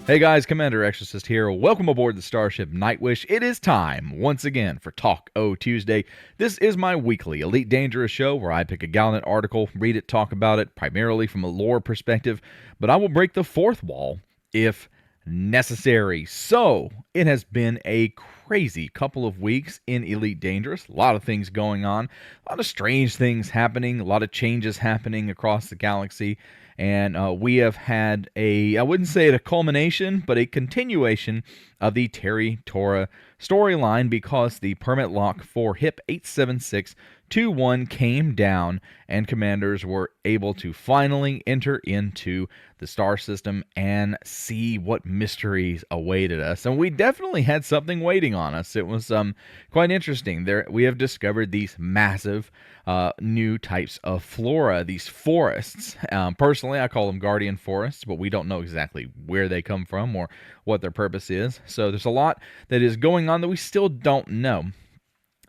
Hey guys, Commander Exorcist here. Welcome aboard the Starship Nightwish. It is time, once again, for Talk-O Tuesday. This is my weekly Elite Dangerous show where I pick a Galnet article, read it, talk about it, primarily from a lore perspective, but I will break the fourth wall if necessary. So, it has been a crazy couple of weeks in Elite Dangerous. A lot of things going on, a lot of strange things happening, a lot of changes happening across the galaxy. And we have had I wouldn't say it a culmination, but a continuation of the Terry Tora storyline because the permit lock for HIP 87621 came down and commanders were able to finally enter into the star system and see what mysteries awaited us. And we definitely had something waiting on us. It was quite interesting. We have discovered these massive new types of flora, these forests. Personally, I call them guardian forests, but we don't know exactly where they come from or what their purpose is. So there's a lot that is going on that we still don't know.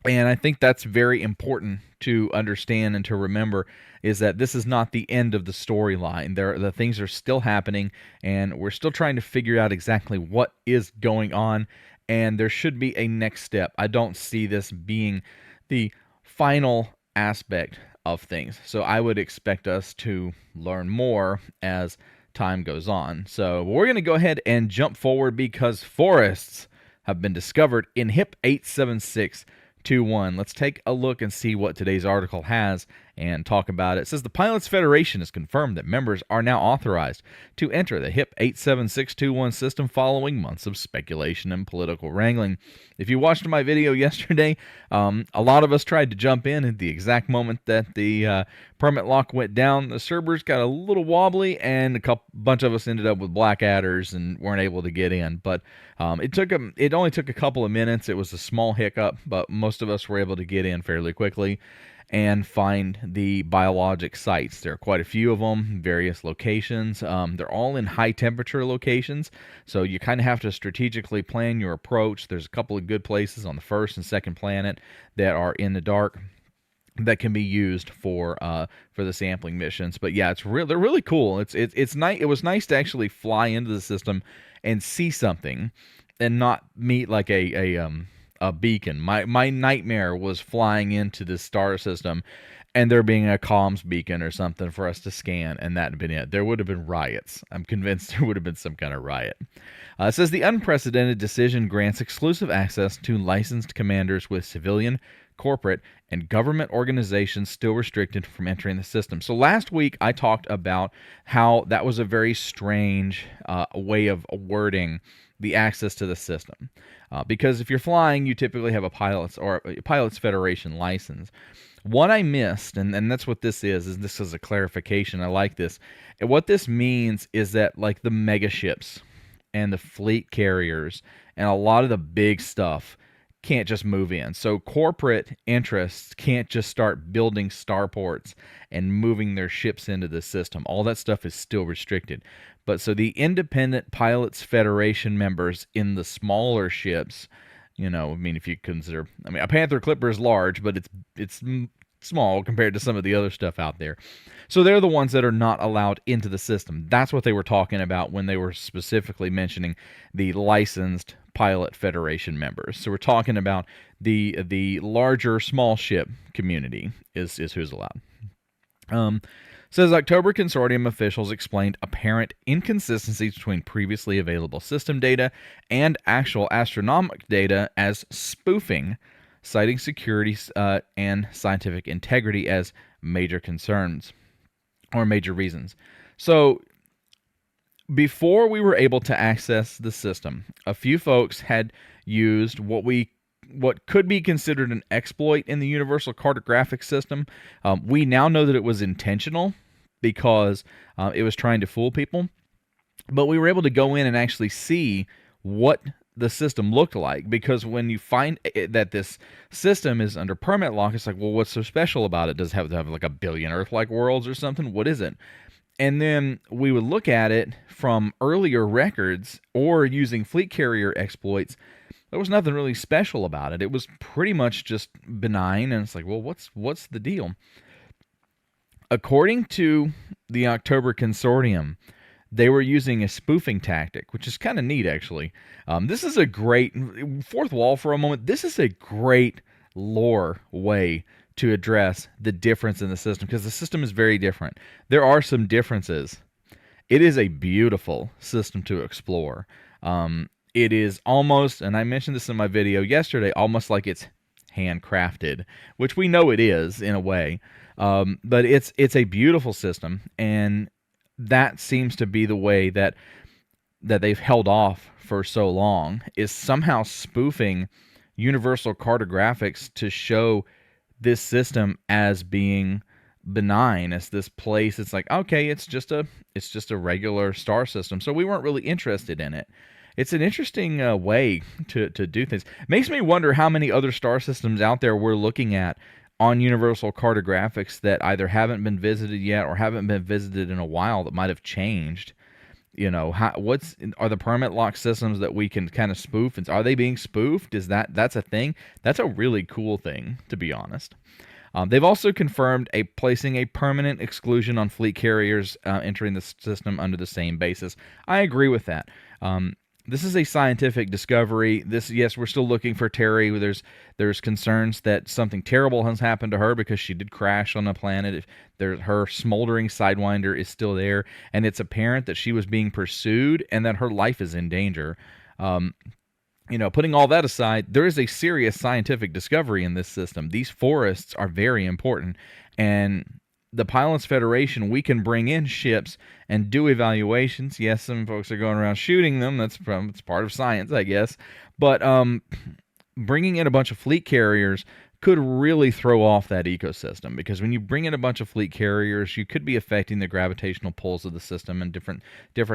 And I think that's very important to understand and to remember, is that this is not the end of the storyline. The things are still happening, and we're still trying to figure out exactly what is going on, and there should be a next step. I don't see this being the final aspect of things, so I would expect us to learn more as time goes on. So we're going to go ahead and jump forward because forests have been discovered in HIP 87621. Let's take a look and see what today's article has and talk about it. It says the Pilots Federation has confirmed that members are now authorized to enter the HIP 87621 system following months of speculation and political wrangling. If you watched my video yesterday, a lot of us tried to jump in at the exact moment that the permit lock went down. The servers got a little wobbly, and a bunch of us ended up with black adders and weren't able to get in. But it only took a couple of minutes. It was a small hiccup, but most of us were able to get in fairly quickly and find the biologic sites. There are quite a few of them, various locations. They're all in high temperature locations, so you kind of have to strategically plan your approach. There's a couple of good places on the first and second planet that are in the dark that can be used for the sampling missions. But yeah, they're really cool. It's nice. It was nice to actually fly into the system and see something, and not meet like a beacon. My nightmare was flying into this star system and there being a comms beacon or something for us to scan, and that had been it. There would have been riots. I'm convinced there would have been some kind of riot. It says the unprecedented decision grants exclusive access to licensed commanders with civilian, corporate, and government organizations still restricted from entering the system. So last week I talked about how that was a very strange way of wording the access to the system. Because if you're flying, you typically have a Pilots Federation license. What I missed, and that's what this is this is a clarification. I like this. And what this means is that like the mega ships and the fleet carriers and a lot of the big stuff can't just move in. So corporate interests can't just start building starports and moving their ships into the system. All that stuff is still restricted. But so the independent Pilots Federation members in the smaller ships, I mean, if you consider, a Panther Clipper is large, but it's small compared to some of the other stuff out there. So they're the ones that are not allowed into the system. That's what they were talking about when they were specifically mentioning the licensed Pilot Federation members. So we're talking about the larger small ship community is who's allowed. Says October Consortium officials explained apparent inconsistencies between previously available system data and actual astronomical data as spoofing, citing security and scientific integrity as major concerns or major reasons. So before we were able to access the system, a few folks had used what could be considered an exploit in the Universal Cartographic System. We now know that it was intentional because it was trying to fool people. But we were able to go in and actually see what the system looked like, because when you find that this system is under permit lock, it's like, well, what's so special about it? Does it have to have like a billion Earth-like worlds or something? What is it? And then we would look at it from earlier records or using fleet carrier exploits. There was nothing really special about it. It was pretty much just benign, and it's like, well, what's the deal? According to the October Consortium, they were using a spoofing tactic, which is kind of neat, actually. This is a great, fourth wall for a moment, this is a great lore way to address the difference in the system, because the system is very different. There are some differences. It is a beautiful system to explore. It is almost, and I mentioned this in my video yesterday, almost like it's handcrafted, which we know it is in a way. But it's a beautiful system, and that seems to be the way that they've held off for so long, is somehow spoofing universal cartographics to show this system as being benign, as this place. It's like, okay, it's just a regular star system, so we weren't really interested in it. It's an interesting way to do things. Makes me wonder how many other star systems out there we're looking at on universal cartographics that either haven't been visited yet or haven't been visited in a while, that might have changed. You know, are the permit lock systems that we can kind of spoof? And are they being spoofed? That's a thing? That's a really cool thing, to be honest. They've also confirmed placing a permanent exclusion on fleet carriers entering the system under the same basis. I agree with that. This is a scientific discovery. Yes, we're still looking for Terry. There's concerns that something terrible has happened to her because she did crash on a planet. Her smoldering Sidewinder is still there, and it's apparent that she was being pursued and that her life is in danger. Putting all that aside, there is a serious scientific discovery in this system. These forests are very important, and the Pilots Federation, we can bring in ships and do evaluations. Yes, some folks are going around shooting them. It's part of science, I guess. But bringing in a bunch of fleet carriers could really throw off that ecosystem, because when you bring in a bunch of fleet carriers, you could be affecting the gravitational pulls of the system and different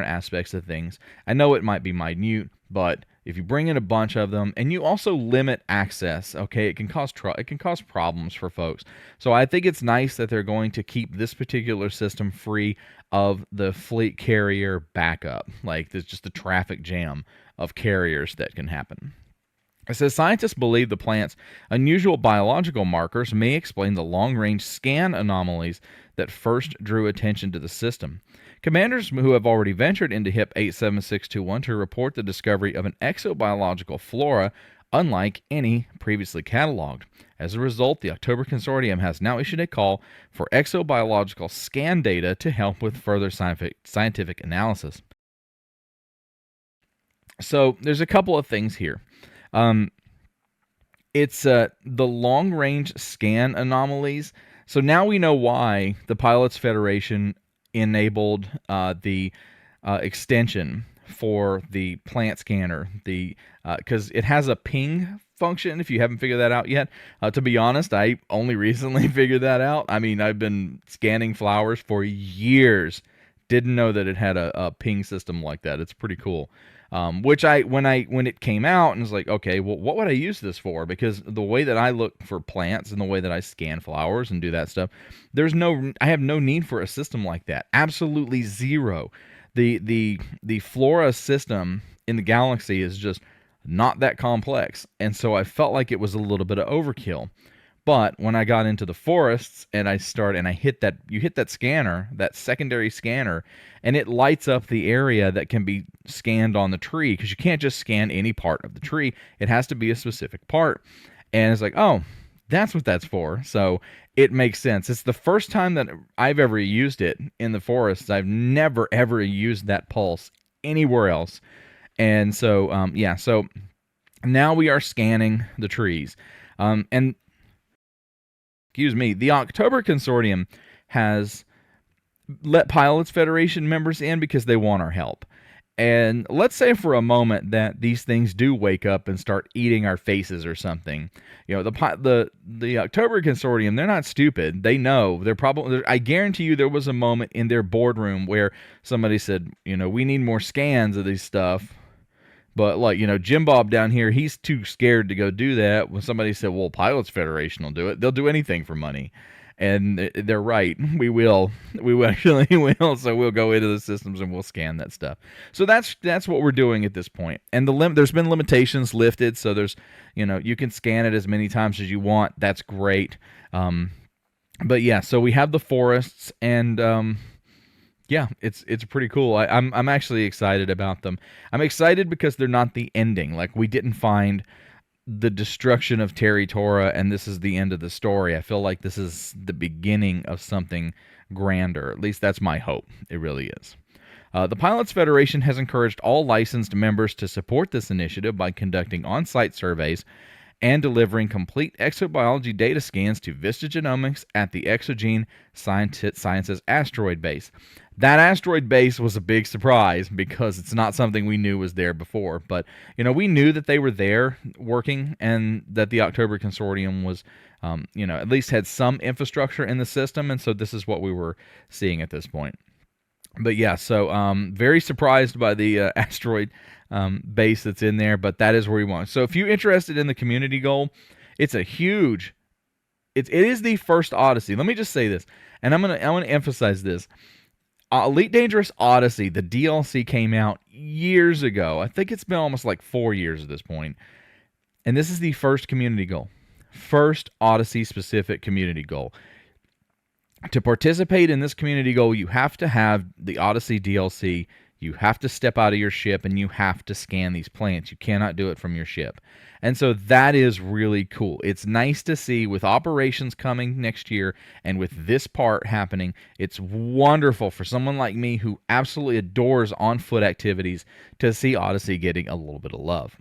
aspects of things. I know it might be minute, but if you bring in a bunch of them and you also limit access, okay, it can cause problems for folks. So I think it's nice that they're going to keep this particular system free of the fleet carrier backup. Like, there's just a traffic jam of carriers that can happen. It says scientists believe the plant's unusual biological markers may explain the long-range scan anomalies that first drew attention to the system. Commanders who have already ventured into HIP 87621 to report the discovery of an exobiological flora unlike any previously cataloged. As a result, the October Consortium has now issued a call for exobiological scan data to help with further scientific analysis. So there's a couple of things here. It's the long-range scan anomalies. So now we know why the Pilots Federation enabled the extension for the plant scanner, because it has a ping function, if you haven't figured that out yet. To be honest, I only recently figured that out. I mean, I've been scanning flowers for years. Didn't know that it had a ping system like that. It's pretty cool. Which when it came out, and was like, okay, well, what would I use this for? Because the way that I look for plants and the way that I scan flowers and do that stuff, I have no need for a system like that. Absolutely zero. The flora system in the galaxy is just not that complex, and so I felt like it was a little bit of overkill. But when I got into the forests and you hit that scanner, that secondary scanner, and it lights up the area that can be scanned on the tree, because you can't just scan any part of the tree. It has to be a specific part. And it's like, oh, that's what that's for. So it makes sense. It's the first time that I've ever used it in the forests. I've never, ever used that pulse anywhere else. And so, so now we are scanning the trees. The October Consortium has let Pilots Federation members in because they want our help. And let's say for a moment that these things do wake up and start eating our faces or something. You know, the October Consortium, they're not stupid. They know. I guarantee you there was a moment in their boardroom where somebody said, we need more scans of this stuff. But, Jim Bob down here, he's too scared to go do that. When somebody said, well, Pilots Federation will do it, they'll do anything for money. And they're right. We will. We actually will. So we'll go into the systems and we'll scan that stuff. So that's what we're doing at this point. And there's been limitations lifted. So there's, you can scan it as many times as you want. That's great. But yeah, so we have the forests, and Yeah, it's pretty cool. I'm actually excited about them. I'm excited because they're not the ending. Like, we didn't find the destruction of Terry Tora and this is the end of the story. I feel like this is the beginning of something grander. At least that's my hope. It really is. The Pilots Federation has encouraged all licensed members to support this initiative by conducting on-site surveys and delivering complete exobiology data scans to Vista Genomics at the Exogene Sciences asteroid base. That asteroid base was a big surprise because it's not something we knew was there before. But, we knew that they were there working and that the October Consortium was, at least had some infrastructure in the system. And so this is what we were seeing at this point. But yeah, so very surprised by the asteroid base that's in there, but that is where we want. So if you're interested in the community goal, it's a huge. It is the first Odyssey. Let me just say this, and I'm gonna emphasize this. Elite Dangerous Odyssey, the DLC came out years ago. I think it's been almost like 4 years at this point, and this is the first community goal, first Odyssey specific community goal. To participate in this community goal, you have to have the Odyssey DLC. You have to step out of your ship and you have to scan these plants. You cannot do it from your ship. And so that is really cool. It's nice to see with operations coming next year and with this part happening. It's wonderful for someone like me who absolutely adores on-foot activities to see Odyssey getting a little bit of love.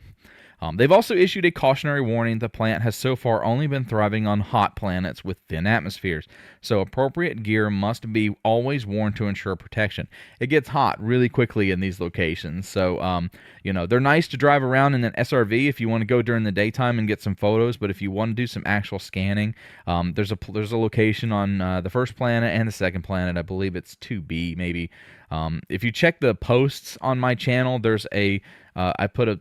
They've also issued a cautionary warning the plant has so far only been thriving on hot planets with thin atmospheres, so appropriate gear must be always worn to ensure protection. It gets hot really quickly in these locations, so they're nice to drive around in an SRV if you want to go during the daytime and get some photos, but if you want to do some actual scanning, there's a location on the first planet and the second planet. I believe it's 2B maybe. If you check the posts on my channel, there's I put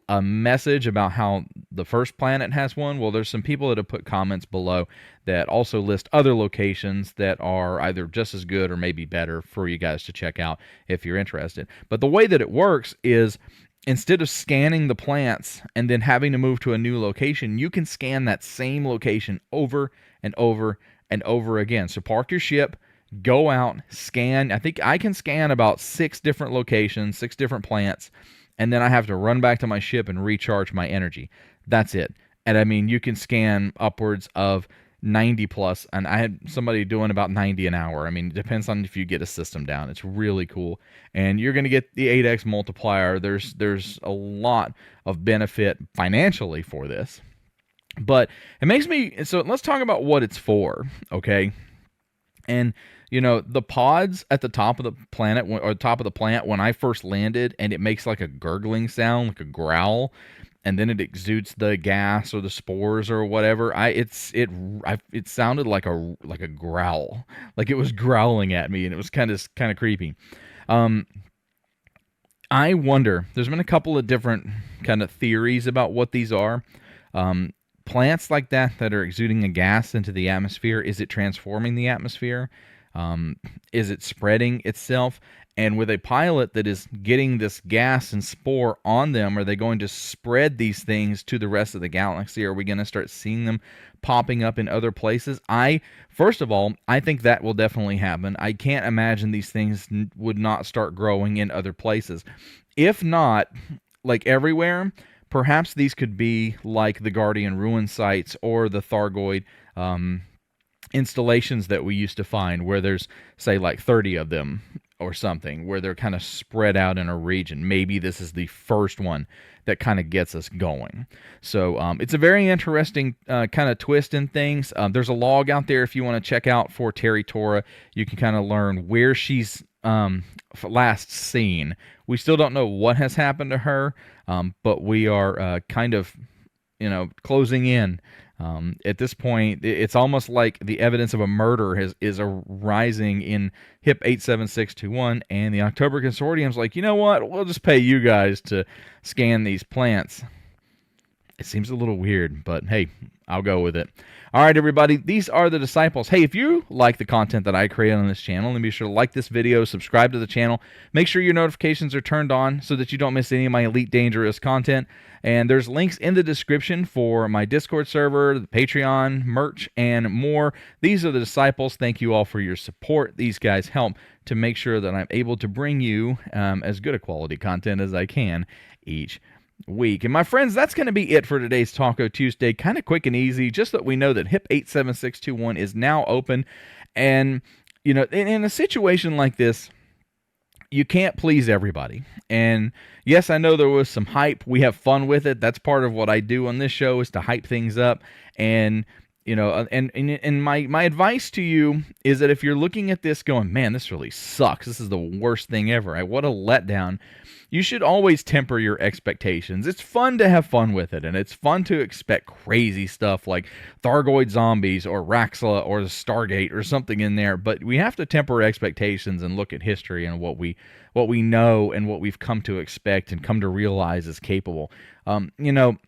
a message about how the first planet has one. Well, there's some people that have put comments below that also list other locations that are either just as good or maybe better for you guys to check out if you're interested. But the way that it works is instead of scanning the plants and then having to move to a new location, you can scan that same location over and over and over again. So park your ship, go out, scan. I think I can scan about 6 different locations, 6 different plants, and then I have to run back to my ship and recharge my energy. That's it. And I mean, you can scan upwards of 90 plus, and I had somebody doing about 90 an hour. I mean, it depends on if you get a system down. It's really cool. And you're going to get the 8x multiplier. There's a lot of benefit financially for this. But it makes me, so let's talk about what it's for, okay? And the pods at the top of the planet or top of the plant when I first landed, and it makes like a gurgling sound, like a growl, and then it exudes the gas or the spores or whatever. It sounded like a growl, like it was growling at me, and it was kind of creepy. I wonder. There's been a couple of different kind of theories about what these are. Plants like that are exuding a gas into the atmosphere. Is it transforming the atmosphere? Is it spreading itself? And with a pilot that is getting this gas and spore on them, are they going to spread these things to the rest of the galaxy? Are we going to start seeing them popping up in other places? First of all, I think that will definitely happen. I can't imagine these things would not start growing in other places. If not, like everywhere, perhaps these could be like the Guardian Ruin sites or the Thargoid installations that we used to find, where there's, say, like 30 of them or something, where they're kind of spread out in a region. Maybe this is the first one that kind of gets us going. So it's a very interesting kind of twist in things. There's a log out there if you want to check out for Terry Tora. You can kind of learn where she's last seen. We still don't know what has happened to her, but we are kind of closing in. At this point, it's almost like the evidence of a murder is rising in HIP 87621, and the October Consortium's like, you know what? We'll just pay you guys to scan these plants. It seems a little weird, but hey, I'll go with it. All right, everybody, these are the disciples. Hey, if you like the content that I create on this channel, then be sure to like this video, subscribe to the channel, make sure your notifications are turned on so that you don't miss any of my Elite Dangerous content. And there's links in the description for my Discord server, the Patreon, merch, and more. These are the disciples. Thank you all for your support. These guys help to make sure that I'm able to bring you as good a quality content as I can each week. And my friends, that's going to be it for today's Taco Tuesday. Kind of quick and easy, just that we know that HIP 87621 is now open. And, you know, in a situation like this, you can't please everybody. And yes, I know there was some hype. We have fun with it. That's part of what I do on this show, is to hype things up. And you know, and my advice to you is that if you're looking at this going, man, this really sucks, this is the worst thing ever, what a letdown, you should always temper your expectations. It's fun to have fun with it, and it's fun to expect crazy stuff like Thargoid zombies or Raxla or the Stargate or something in there, but we have to temper expectations and look at history and what we know and what we've come to expect and come to realize is capable. You know,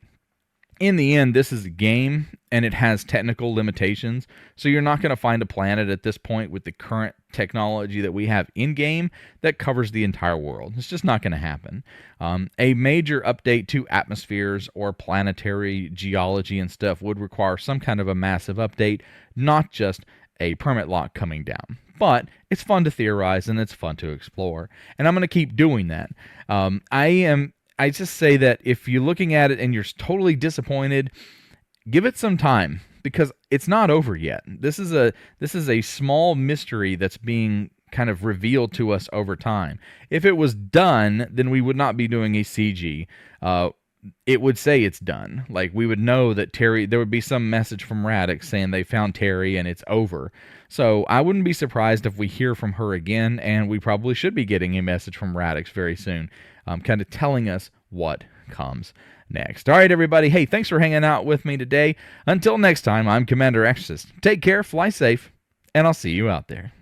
in the end, this is a game, and it has technical limitations, so you're not going to find a planet at this point with the current technology that we have in-game that covers the entire world. It's just not going to happen. A major update to atmospheres or planetary geology and stuff would require some kind of a massive update, not just a permit lock coming down. But it's fun to theorize, and it's fun to explore, and I'm going to keep doing that. I just say that if you're looking at it and you're totally disappointed, give it some time, because it's not over yet. This is a small mystery that's being kind of revealed to us over time. If it was done, then we would not be doing a CG. It would say it's done. Like, we would know that Terry, there would be some message from Radix saying they found Terry and it's over. So I wouldn't be surprised if we hear from her again, and we probably should be getting a message from Radix very soon, kind of telling us what comes next. All right, everybody. Hey, thanks for hanging out with me today. Until next time, I'm Commander Exorcist. Take care, fly safe, and I'll see you out there.